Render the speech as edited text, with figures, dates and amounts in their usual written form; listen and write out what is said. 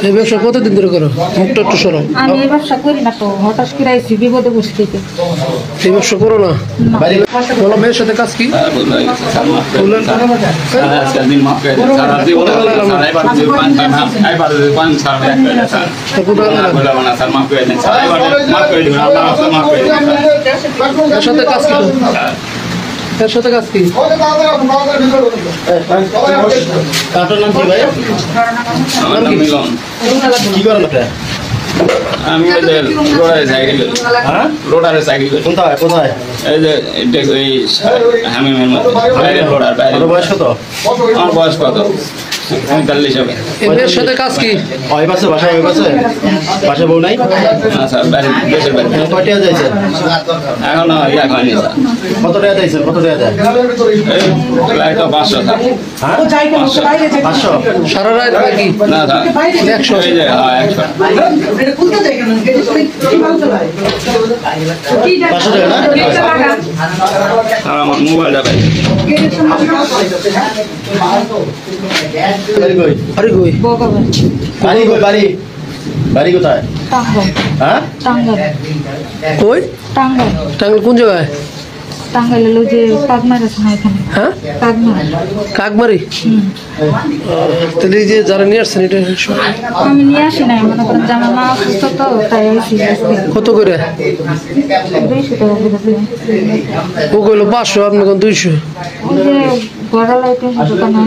এই ব্যবসা কতদিন ধরে করো? মুখটা একটু সরো। আমি এই ব্যবসা করি না তো, হঠাৎ করে আইছি বিপদে বসে থেকে। এই ব্যবসা করো না? বলো মেয়ের সাথে কাজ কি? এর সাথে কাজ কি? এর সাথে কাজ কি? কাটার নাম কি ভাই? আমার নাম মিলন। কি করেন আপনি? আমি ওই যে রোডারে সাইকেল করি। হ্যাঁ, রোডারে সাইকেল করি। কোথায় কোথায়? এই যে এই হামিমের মধ্যে বাইরে রোডার বাইরে। আপনার বয়স কত? আমার বয়স কত? 45 হবে। এই মেয়ের সাথে কাজ কি? ওই পাশে বাসায়, ওই পাশে বাসায় বউ নাই? না স্যার, বাইরে দেশের বাইরে। কয় টাকা যাইছেন? এখনো ইয়া হয়নি স্যার। কত টাকা যাইছেন? কত টাকা দেয়? এই প্রায় তো 500 স্যার। হ্যাঁ, 500? সারা রাত নাকি? না স্যার, 100? এই যে 100। 500 টাকা না? আর আমার মোবাইলটা পাই। বাড়ি কই? আরে কই? বগাবেন বাড়ি কই? বাড়ি বাড়ি কোথায়? টাঙ্গাইল। হ্যাঁ, টাঙ্গাইল কই? টাঙ্গাইল টাঙ্গাইল কোন জায়গায়? টাঙ্গাইল হলো যে কাকমার আছে না এখানে, হ্যাঁ, কাকমার। কাকমারি। তাহলে এই যে যারা নিয়ে আসছেন এটা আমি নিয়ে আসি নাই, মনে করেন যে আমার মা অসুস্থ তো, তাই আইসি আজকে। কত করে? 200 টাকা দিতেছে। ও কইলো 500, আপনি কোন 200? ওই যে বড় লাইটের দোকানে